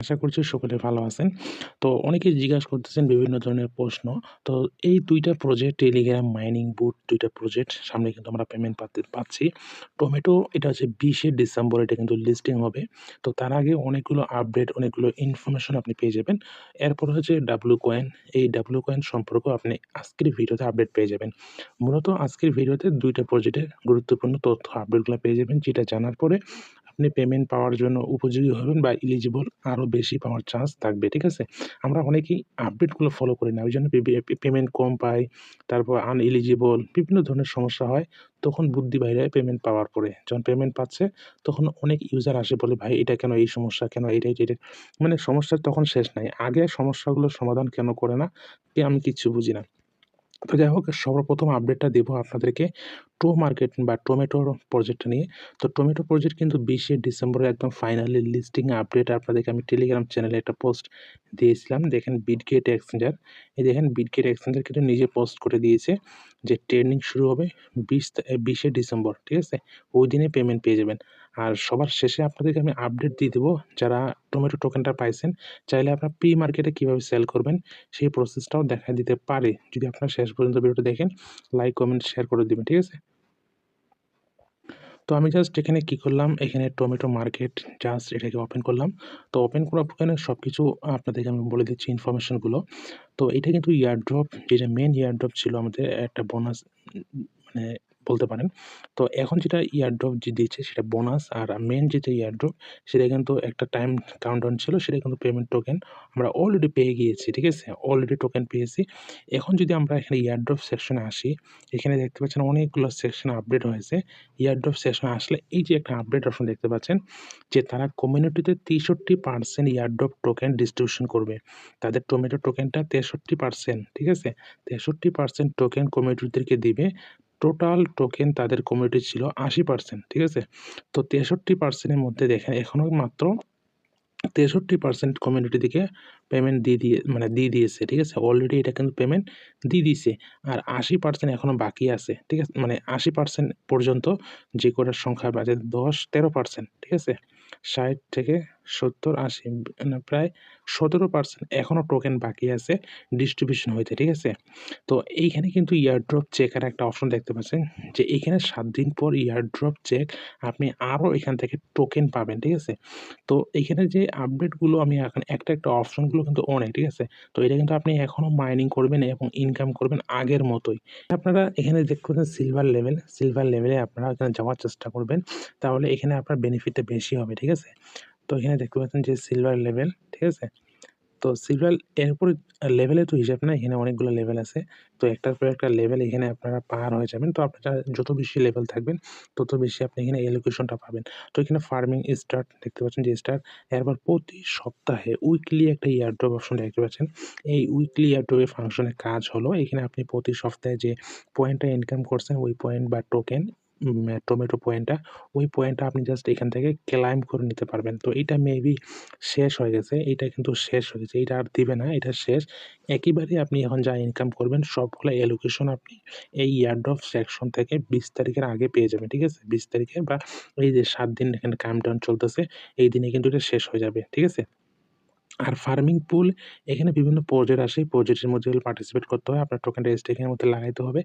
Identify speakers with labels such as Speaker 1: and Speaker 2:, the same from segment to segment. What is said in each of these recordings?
Speaker 1: আশা করছি সকলে ভালো আছেন। তো অনেকেই জিজ্ঞাসা করতেছেন বিভিন্ন ধরনের প্রশ্ন। তো এই ২ টা প্রজেক্ট টেলিগ্রাম মাইনিং বুট ২ টা প্রজেক্ট সামনে কিন্তু আমরা পেমেন্ট পাচ্ছি। টমেটো এটা হচ্ছে ২০ এ ডিসেম্বর এটা কিন্তু লিস্টিং হবে। তো তার আগে অনেকগুলো আপডেট, অনেকগুলো ইনফরমেশন আপনি পেয়ে যাবেন। এরপর হচ্ছে ডাব্লু কয়েন। এই ডাব্লু কয়েন সম্পর্কেও আপনি আজকের ভিডিওতে আপডেট পেয়ে যাবেন। মূলত আজকের ভিডিওতে ২ টা প্রজেক্টের গুরুত্বপূর্ণ তথ্য আপডেটগুলা পেয়ে যাবেন। যেটা জানার পরে আপনি পেমেন্ট পাওয়ার জন্য উপযোগী হবেন বা এলিজিবল আরো বেশি পাওয়ার চান্স থাকবে। ঠিক আছে? আমরা অনেকেই আপডেটগুলো ফলো করি না। ওইজন্য পেমেন্ট কম পাই, তারপর আনএলিজিবল বিভিন্ন ধরনের সমস্যা হয়। তখন বুদ্ধি বাইরে পেমেন্ট পাওয়ার পরে। যখন পেমেন্ট পাচ্ছে তখন অনেক ইউজার আসে বলে, "ভাই এটা কেন এই সমস্যা কেন এটা?" মানে সমস্যার তখন শেষ নাই। আগে সমস্যাগুলোর সমাধান কেন করে না? আমি কিচ্ছু বুঝি না। তো যাই হোক সর্বপ্রথম আপডেটটা দেব আপনাদেরকে মার্কেট বা টমেটোর প্রজেক্টটা নিয়ে। তো টমেটো প্রজেক্ট কিন্তু ২০শে ডিসেম্বরে একদম ফাইনালি লিস্টিং আপডেট আপনাদেরকে আমি টেলিগ্রাম চ্যানেলে একটা পোস্ট দিয়েছিলাম। দেখেন বিটগেট এক্সচেঞ্জার। এই দেখেন বিটগেট এক্সচেঞ্জার কিন্তু নিজে পোস্ট করে দিয়েছে যে ট্রেডিং শুরু হবে ২০শে ডিসেম্বর। ঠিক আছে? ওই দিনে পেমেন্ট পেয়ে যাবেন। আর সবার শেষে আপনাদেরকে আমি আপডেট দিয়ে দেব যারা টমেটো টোকেনটা পাইছেন, চাইলে আপনারা প্রি মার্কেটে কিভাবে সেল করবেন সেই প্রসেসটাও দেখায় দিতে পারে। যদি আপনারা শেষ পর্যন্ত ভিডিওটা দেখেন, লাইক, কমেন্ট, শেয়ার করে দিবেন। ঠিক আছে? তো আমি জাস্ট এখানে কি করলাম, এখানে টমেটো মার্কেট জাস্ট এটাকে ওপেন করলাম। তো ওপেন করার পরে সবকিছু আপনাদেরকে আমি বলে দিচ্ছি ইনফরমেশন গুলো। তো এটা কিন্তু এয়ারড্রপ যেটা মেইন এয়ারড্রপ ছিল আমাদের একটা বোনাস মানে বলতে পারেন। তো এখন যেটা এয়ারড্রপ যে দিচ্ছে সেটা বোনাস আর মেইন যেটা এয়ারড্রপ সেটা কিন্তু একটা টাইম কাউন্টডাউন ছিল সেটা কিন্তু পেমেন্ট টোকেন আমরা অলরেডি পেয়ে গিয়েছি। ঠিক আছে? অলরেডি টোকেন পেয়েছি। এখন যদি আমরা এখানে এয়ারড্রপ সেকশনে আসি, এখানে দেখতে পাচ্ছেন অনেকগুলো সেকশন আপডেট হয়েছে। এয়ারড্রপ সেকশনে আসলে এই যে একটা আপডেট অপশন দেখতে পাচ্ছেন যে তারা কমিউনিটিতে 63% এয়ারড্রপ টোকেন ডিস্ট্রিবিউশন করবে। তাদের টমেটো টোকেনটা 63% ঠিক আছে? 63% টোকেন কমিউনিটিদেরকে দিবে। টোটাল টোকেন তাদের কমিউনিটি ছিল 80% ঠিক আছে? তো 63% এর মধ্যে দেখেন এখনো মাত্র 63% কমিউনিটিকে পেমেন্ট দিয়ে দিয়েছে। ঠিক আছে? অলরেডি এটা কিন্তু পেমেন্ট দিয়ে দিছে। আর 80% এখনো বাকি আছে। ঠিক আছে? মানে 80% পর্যন্ত যে কটার সংখ্যা বাজে ১০-১৩% ঠিক আছে? ৬০ থেকে ৭০, ৮০ না প্রায় ১৭% এখনো টোকেন বাকি আছে ডিস্ট্রিবিউশন হইতে। ঠিক আছে? তো এইখানে কিন্তু এয়ারড্রপ চেকার একটা অপশন দেখতে পাচ্ছেন যে এইখানে ৭ দিন পর এয়ারড্রপ চেক আপনি আরো এখান থেকে টোকেন পাবেন। ঠিক আছে? তো এইখানে যে আপডেটগুলো আমি এখন একটা অপশনগুলো কিন্তু অনেক, ঠিক আছে? তো এটা কিন্তু আপনি এখনো মাইনিং করবেন এবং ইনকাম করবেন আগের মতোই। আপনারা এখানে দেখতে পাচ্ছেন সিলভার লেভেলে আপনারা এখানে যাওয়ার চেষ্টা করবেন। তাহলে এখানে আপনার বেনিফিটটা বেশি হবে, ঠিক আছে? তো এখানে দেখতে পাচ্ছেন যে সিলভার লেভেল, ঠিক আছে? তো সিলভার এরপরে লেভেলে তো হিসাব নাই, এখানে অনেকগুলো লেভেল আছে। তো একটার পর একটা লেভেল এখানে আপনারা পার হয়ে যাবেন। তো আপনারা যত বেশি লেভেল থাকবেন, তত বেশি আপনি এখানে এলোকেশনটা পাবেন। তো এখানে ফার্মিং স্টার্ট দেখতে পাচ্ছেন যে স্টার্ট, এরপর প্রতি সপ্তাহে উইকলি একটা এয়ারড্রপ অপশন দেখতে পাচ্ছেন। এই উইকলি এয়ারড্রপের ফাংশনের কাজ হলো এখানে আপনি প্রতি সপ্তাহে যে পয়েন্টটা ইনকাম করছেন ওই পয়েন্ট বা টোকেন টমেটো পয়েন্টটা, ওই পয়েন্টটা আপনি জাস্ট এখান থেকে ক্লাইম করে নিতে পারবেন। তো এইটা মেবি শেষ হয়ে গেছে। এইটা কিন্তু শেষ হয়ে গেছে। এইটা আর দিবে না। এটা শেষ। একেবারে আপনি এখন যা ইনকাম করবেন সবগুলা অ্যালোকেশন আপনি এই এয়ারড্রপ সেকশন থেকে ২০ তারিখের আগে পেয়ে যাবেন। ঠিক আছে? ২০ তারিখে বা এই যে ৭ দিন এখানে কাউন্টডাউন চলতেছে, এই দিনে কিন্তু এটা শেষ হয়ে যাবে। ঠিক আছে? আর ফার্মিং পুল এখানে বিভিন্ন প্রজেক্ট আসে। প্রজেক্টের মধ্যে পার্টিসিপেট করতে হয়। আপনার টোকেনটা স্টেকিং এর মধ্যে লাগাইতে হবে।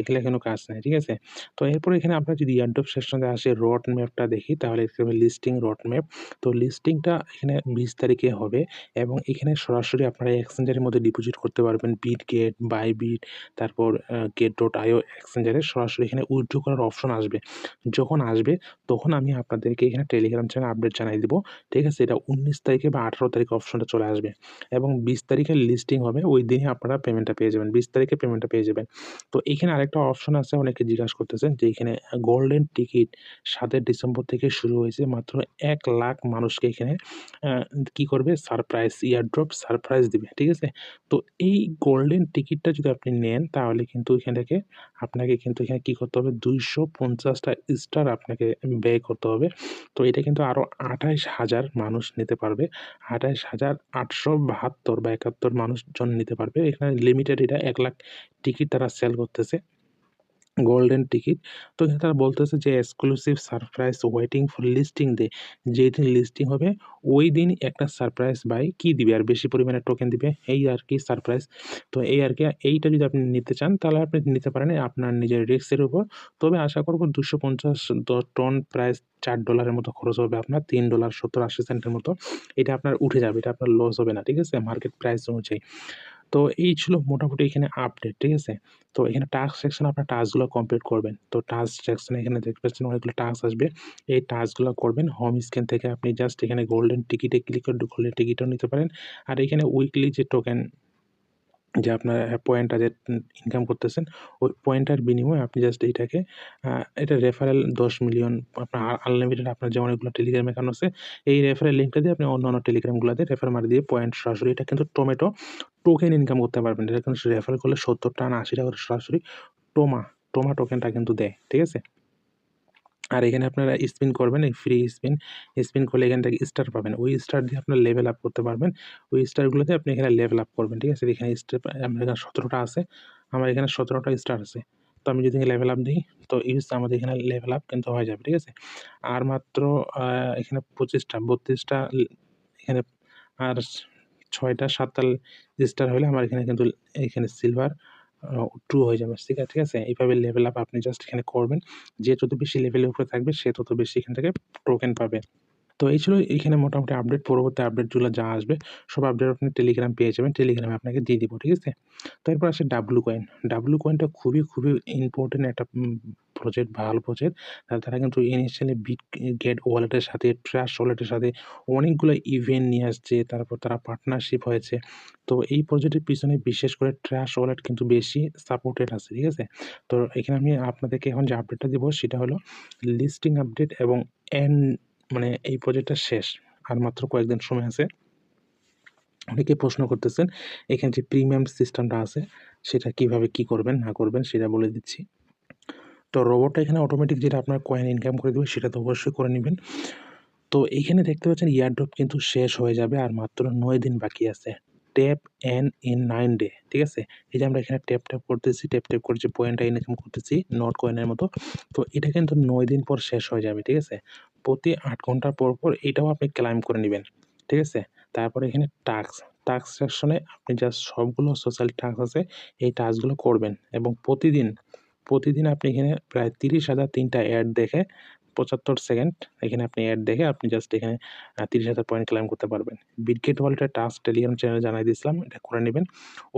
Speaker 1: এগুলা কোনো কাজ নাই। ঠিক আছে? তো এরপরে এখানে আপনার যদি এয়ারড্রপ সেকশনে আসে রড ম্যাপটা দেখি তাহলে দেখতে পাবেন লিস্টিং রড ম্যাপ। তো লিস্টিংটা এখানে ২০ তারিখে হবে এবং এখানে সরাসরি আপনারা এক্সচেঞ্জার এর মধ্যে ডিপোজিট করতে পারবেন। বিটগেট, বাইবিট তারপর গেট.io এক্সচেঞ্জারে সরাসরি এখানে উইথড্র করার অপশন আসবে। যখন আসবে তখন আমি আপনাদেরকে এখানে টেলিগ্রাম চ্যানেলে আপডেট জানাই দিব। ঠিক আছে? এটা ১৯ তারিখে বা ১৮ তারিখে অপশনটা চলে আসবে এবং ২০ তারিখে লিস্টিং হবে। ওই দিনই আপনারা পেমেন্টটা পেয়ে যাবেন। ২০ তারিখে পেমেন্টটা পেয়ে যাবেন। তো এখানে আরেকটা অপশন আছে অনেকে জিজ্ঞাসা করতেছেন যে এখানে গোল্ডেন টিকিট ৭ ডিসেম্বর থেকে শুরু হয়েছে। মাত্র ১,০০,০০০ মানুষকে এখানে আ কি করবে সারপ্রাইজ এয়ারড্রপ সারপ্রাইজ দিবে। ঠিক আছে? তো এই গোল্ডেন টিকিটটা যদি আপনি নেন তাহলে কিন্তু এখান থেকে আপনাকে কিন্তু এখানে কি করতে হবে ২৫০ টা স্টার আপনাকে ব্যয় করতে হবে। তো এটা কিন্তু আরো ২৮,০০০ মানুষ নিতে পারবে। ২৮,৮৭২ বা ৭১ মানুষজন নিতে পারবে। এখানে লিমিটেড এটা ১,০০,০০০ টিকিট তারা সেল করতেছে। Golden ticket. তো এখানে তারা বলতেছে যে exclusive surprise waiting for listing day. যেদিন লিস্টিং হবে ওই দিন একটা সারপ্রাইজ বাই কি দিবে আর বেশি পরিমাণে টোকেন দিবে এই আরকি সারপ্রাইজ। তো এই আরকি এইটা যদি আপনি নিতে চান তাহলে আপনি নিতে পারেন আপনার নিজের রিস্কের উপর। তবে আশা করব 250 টন প্রায় $4 এর মতো খরচ হবে আপনার $3.70-80 মতো। এটা আপনার উঠে যাবে। এটা আপনার লস হবে না। ঠিক আছে? মার্কেট প্রাইস অনুযায়ী। তো এই ছিল মোটামুটি এখানে আপডেট। ঠিক আছে? তো এখানে টাস্ক সেকশনে আপনার টাস্কগুলো কমপ্লিট করবেন। তো টাস্ক সেকশনে এখানে দেখতে পাচ্ছেন অনেকগুলো টাস্ক আসবে। এই টাস্কগুলো করবেন। হোম স্ক্রিন থেকে আপনি জাস্ট এখানে গোল্ডেন টিকেটে ক্লিক করে গোল্ডেন টিকেটও নিতে পারেন। আর এখানে উইকলি যে টোকেন যে আপনার পয়েন্টটা যে ইনকাম করতেছেন, ওই পয়েন্টের বিনিময়ে আপনি জাস্ট এইটাকে এটা রেফারেল ১০ মিলিয়ন আপনার আনলিমিটেড আপনার যে অনেকগুলো টেলিগ্রাম অ্যাকাউন্ট আছে, এই রেফারেল লিঙ্কটা দিয়ে আপনি অন্যান্য টেলিগ্রামগুলাতে রেফার মারি দিয়ে পয়েন্ট সরাসরি এটা কিন্তু টমেটো টোকেন ইনকাম করতে পারবেন। এটা কিন্তু রেফার করলে ৳৭০ না ৳৮০ করে সরাসরি টোমা, টোমা টোকেনটা কিন্তু দেয়। ঠিক আছে? আর এখানে আপনারা স্পিন করবেন, এই ফ্রি স্পিন, স্পিন করলে এখান থেকে স্টার পাবেন। ওই স্টার দিয়ে আপনারা লেভেল আপ করতে পারবেন। ওই স্টারগুলোতে আপনি এখানে লেভেল আপ করবেন। ঠিক আছে? এখানে স্টার আমার এখানে ১৭ টা আছে। আমার এখানে ১৭ টা স্টার আছে। তো আমি যদি লেভেল আপ দিই, তো আমাদের এখানে লেভেল আপ কিন্তু হয়ে যাবে। ঠিক আছে? আর মাত্র এখানে ২৫ টা ৩২ টা এখানে আর ৬ টা ৭ টা স্টার হলে আমার এখানে কিন্তু এখানে সিলভার 2 হয়ে যাবে। ঠিক আছে? এইভাবে লেভেল আপ আপনি জাস্ট এখানে করবেন। যে যত বেশি লেভেলের উপরে থাকবে সে তত বেশি এখান থেকে টোকেন পাবে। তো এই ছিল এইখানে মোটামুটি আপডেট। পরবর্তী আপডেটগুলো যা আসবে সব আপডেট আপনি টেলিগ্রাম পেয়ে যাবেন। টেলিগ্রামে আপনাকে দিয়ে দিব। ঠিক আছে? তো এরপর আসে ডাব্লু কয়েন। ডাব্লু কয়েনটা খুবই ইম্পোর্টেন্ট একটা প্রজেক্ট, ভালো প্রজেক্ট। তারা কিন্তু ইনিশিয়ালি গেট ওয়ালেটের সাথে, ট্রাস্ট ওয়ালেটের সাথে অনেকগুলো ইভেন্ট নিয়ে আসছে। তারপর তারা পার্টনারশিপ হয়েছে। তো এই প্রজেক্টের পিছনে বিশেষ করে ট্রাস্ট ওয়ালেট কিন্তু বেশি সাপোর্টেড আছে। ঠিক আছে? তো এখানে আমি আপনাদেরকে এখন যে আপডেটটা দিব সেটা হলো লিস্টিং আপডেট এবং এন্ড মানে এই প্রজেক্টটা শেষ। আর মাত্র কয়েকদিন সময় আছে। অনেকেই প্রশ্ন করতেছেন, এখানে যে প্রিমিয়াম সিস্টেমটা আছে, সেটা কিভাবে কি করবেন না করবেন সেটা বলে দিচ্ছি। তো রোবটটা এখানে অটোমেটিক যেটা আপনার কয়েন ইনকাম করে দিবে সেটা তো অবশ্যই করে নিবেন। তো এইখানে দেখতে পাচ্ছেন এয়ারড্রপ কিন্তু শেষ হয়ে যাবে আর মাত্র ৯ দিন বাকি আছে। Tap and in 9 day. ঠিক আছে? এই যে আমরা এখানে ট্যাপ করতেছি, ট্যাপ করে যে পয়েন্টটা ইনকাম করতেছি নট কয়েনের মতো। তো এটা কিন্তু ৯ দিন পর শেষ হয়ে যাবে। ঠিক আছে? প্রতি ৮ ঘন্টা পর এটাও আপনি ক্লাইম করে নিবেন। ঠিক আছে? তারপরে এখানে টাস্ক সেকশনে আপনি জাস্ট সবগুলো সোশ্যাল টাস্ক আছে, এই টাস্কগুলো করবেন এবং প্রতিদিন আপনি এখানে প্রায় ৩০,০০০ টা এড দেখে ৭৫ সেকেন্ড এখানে আপনি এড দেখে আপনি জাস্ট এখানে ৩০,০০০ পয়েন্ট ক্লেইম করতে পারবেন। বিটগেট ওয়ালেটের টাস্ক টেলিগ্রাম চ্যানেলে জানাই দিয়েছিলাম। এটা করে নিবেন।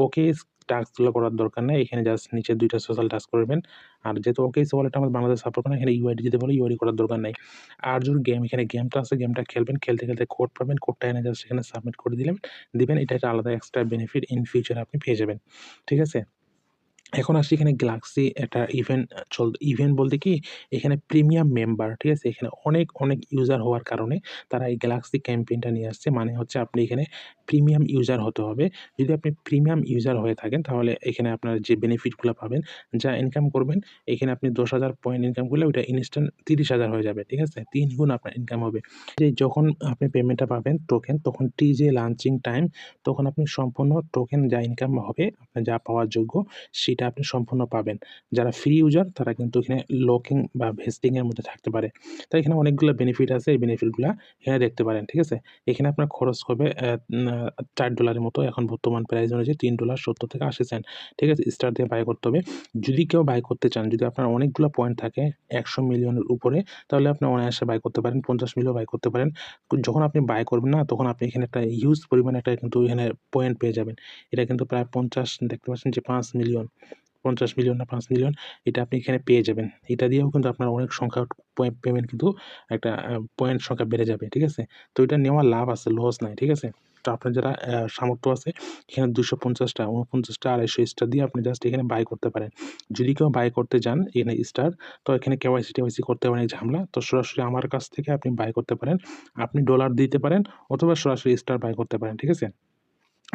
Speaker 1: ওকে টাস্কগুলো করার দরকার নাই। এখানে জাস্ট নিচে ২ টা সোশ্যাল টাস্ক করবেন। আর যেহেতু ওকেএস ওয়ালেট আমাদের বাংলাদেশ সাপোর্ট করে না, এখানে ইউআইডি যদি বলে ইউআইডি করার দরকার নাই। আর যদি এখানে গেমটা আছে, গেমটা খেলবেন। খেলতে কোড পাবেন। কোডটা এনে জাস্ট এখানে সাবমিট করে দিবেন। এটা একটা আলাদা এক্সট্রা বেনিফিট ইন ফিউচার আপনি পেয়ে যাবেন। ঠিক আছে? এখন আসি এখানে গ্যালাক্সি একটা ইভেন্ট বলতে কি এখানে প্রিমিয়াম মেম্বার, ঠিক আছে? এখানে অনেক ইউজার হওয়ার কারণে তারা এই গ্যালাক্সি ক্যাম্পেইনটা নিয়ে আসছে। মানে হচ্ছে আপনি এখানে প্রিমিয়াম ইউজার হতে হবে। যদি আপনি প্রিমিয়াম ইউজার হয়ে থাকেন তাহলে এখানে আপনার যে বেনিফিটগুলা পাবেন, যা ইনকাম করবেন এখানে আপনি ১০,০০০ পয়েন্ট ইনকাম করলে ওইটা ইনস্ট্যান্ট ৩০,০০০ হয়ে যাবে। ঠিক আছে? ৩ গুণ আপনার ইনকাম হবে। যে যখন আপনি পেমেন্টটা পাবেন টোকেন তখন টিজে লাঞ্চিং টাইম তখন আপনি সম্পূর্ণ টোকেন যা ইনকাম হবে আপনার যা পাওয়ার যোগ্য সেটা আপনি সম্পূর্ণ পাবেন। যারা ফ্রি ইউজার তারা কিন্তু এখানে লকিং বা ভেস্টিং এর মধ্যে থাকতে পারে। তো এখানে অনেকগুলা বেনিফিট আছে। এই বেনিফিটগুলা এখানে দেখতে পারেন। ঠিক আছে? এখানে আপনার খরচ হবে $৪ এর মতো এখন বর্তমান প্রাইস অনুযায়ী $৩.৭০-৮০ ঠিক আছে? স্টার দিয়ে বাই করতে হবে। যদি কেউ বাই করতে চান, যদি আপনার অনেকগুলা পয়েন্ট থাকে ১০০ মিলিয়নের উপরে তাহলে আপনি অনায়াসে বাই করতে পারেন। ৫০ মিলিয়ন বাই করতে পারেন। যখন আপনি বাই করবেন না তখন আপনি এখানে একটা হিউজ পরিমাণে একটা কিন্তু এখানে পয়েন্ট পেয়ে যাবেন। এটা কিন্তু প্রায় ৫০ দেখতে পাচ্ছেন যে ৫ মিলিয়ন, ৫০ মিলিয়ন না ৫ মিলিয়ন এটা আপনি এখানে পেয়ে যাবেন। এটা দিয়েও কিন্তু আপনার অনেক সংখ্যা পেমেন্ট কিন্তু একটা পয়েন্ট সংখ্যা বেড়ে যাবে। ঠিক আছে? তো এটা নেওয়া লাভ আছে, লস নাই। ঠিক আছে? তো আপনার যারা সামর্থ্য আছে এখানে ২৫০ টা, ৪৯ টা, ২৫০ স্টার দিয়ে আপনি জাস্ট এখানে বাই করতে পারেন। যদি কেউ বাই করতে যান এখানে স্টার তো এখানে কেওয়াইসি করতে অনেক ঝামেলা। তো সরাসরি আমার কাছ থেকে আপনি বাই করতে পারেন। আপনি ডলার দিতে পারেন অথবা সরাসরি স্টার বাই করতে পারেন। ঠিক আছে?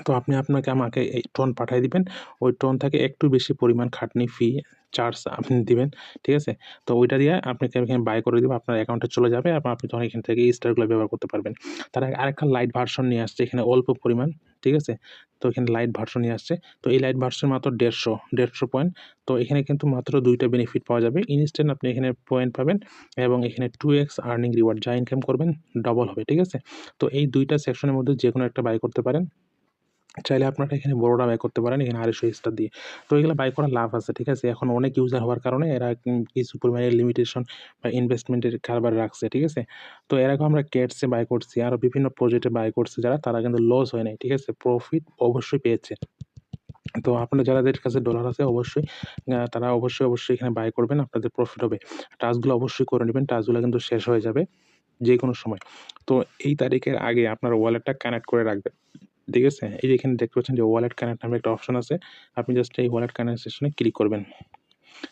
Speaker 1: তো আপনি আমাকে এই টোন পাঠায় দিবেন। ওই টোন থেকে একটু বেশি পরিমাণ খাটনি ফি চার্জ আপনি দিবেন, ঠিক আছে? তো ওইটা দিয়ে আপনাকে এখানে বাই করে দিবে, আপনার অ্যাকাউন্টে চলে যাবে এবং আপনি তখন এখান থেকে এই স্টারগুলো ব্যবহার করতে পারবেন। তারা আরেকটা লাইট ভার্সন নিয়ে আসছে এখানে অল্প পরিমাণ, ঠিক আছে? তো এখানে লাইট ভার্সন নিয়ে আসছে। তো এই লাইট ভার্সন মাত্র 150 পয়েন্ট। তো এখানে কিন্তু মাত্র ২ টা বেনিফিট পাওয়া যাবে। ইনস্ট্যান্ট আপনি এখানে পয়েন্ট পাবেন এবং এখানে 2x আর্নিং রিওয়ার্ড, যা ইনকাম করবেন ডবল হবে, ঠিক আছে? তো এই ২ টা সেকশনের মধ্যে যেকোনো একটা বাই করতে পারেন। চাইলে আপনারা এখানে বড়টা বাই করতে পারেন এখানে ২৫০ স্টার দিয়ে। তো এগুলা বাই করার লাভ আছে, ঠিক আছে? এখন অনেক ইউজার হওয়ার কারণে এরা কিছু পরিমাণে লিমিটেশন বা ইনভেস্টমেন্টের কারবার রাখছে, ঠিক আছে? তো এর আগেও আমরা কেটসে বাই করছি, আরো বিভিন্ন প্রজেক্টে বাই করছে যারা, তারা কিন্তু লস হয় নাই, ঠিক আছে? প্রফিট অবশ্যই পেয়েছে। তো আপনারা যাদের কাছে ডলার আছে অবশ্যই তারা অবশ্যই এখানে বাই করবেন, আপনাদের প্রফিট হবে। টাস্কগুলো অবশ্যই করে নিবেন, টাস্কগুলো কিন্তু শেষ হয়ে যাবে যেকোনো সময়। তো এই তারিখের আগে আপনার ওয়ালেটটা কানেক্ট করে রাখবেন। ঠিক আছে? এই যে এখানে দেখতে পাচ্ছেন যে ওয়ালেট কানেক্ট নামে একটা অপশন আছে। আপনি জাস্ট এই ওয়ালেট কানেক্ট সেকশনে ক্লিক করবেন।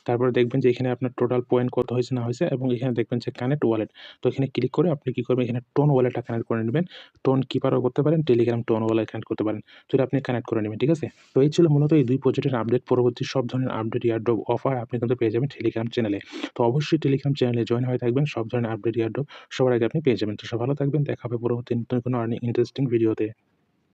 Speaker 1: তারপরে দেখবেন যে এখানে আপনার টোটাল পয়েন্ট কত হয়েছে না হয়েছে এবং এখানে দেখবেন যে কানেক্ট ওয়ালেট। তো এখানে ক্লিক করে আপনি কি করবেন, এখানে টোন ওয়ালেটটা কানেক্ট করে নিবেন। টোন কিপারও করতে পারেন, টেলিগ্রাম টোন ওয়ালেট কানেক্ট করতে পারেন। তো এটা আপনি কানেক্ট করে নিবেন, ঠিক আছে? তো এই ছিল মূলত এই ২ প্রজেক্টের আপডেট। পরবর্তী সব ধরনের আপডেট, এয়ারড্রপ অফার আপনি কিন্তু পেয়ে যাবেন টেলিগ্রাম চ্যানেলে। তো অবশ্যই টেলিগ্রাম চ্যানেলে জয়েন হয়ে থাকবেন। সব ধরনের আপডেট, এয়ারড্রপ সবার আগে আপনি পেয়ে যাবেন। তো সবাই ভালো থাকবেন। দেখা হবে পরবর্তী নতুন কোনো ইন্টারেস্টিং ভিডিওতে।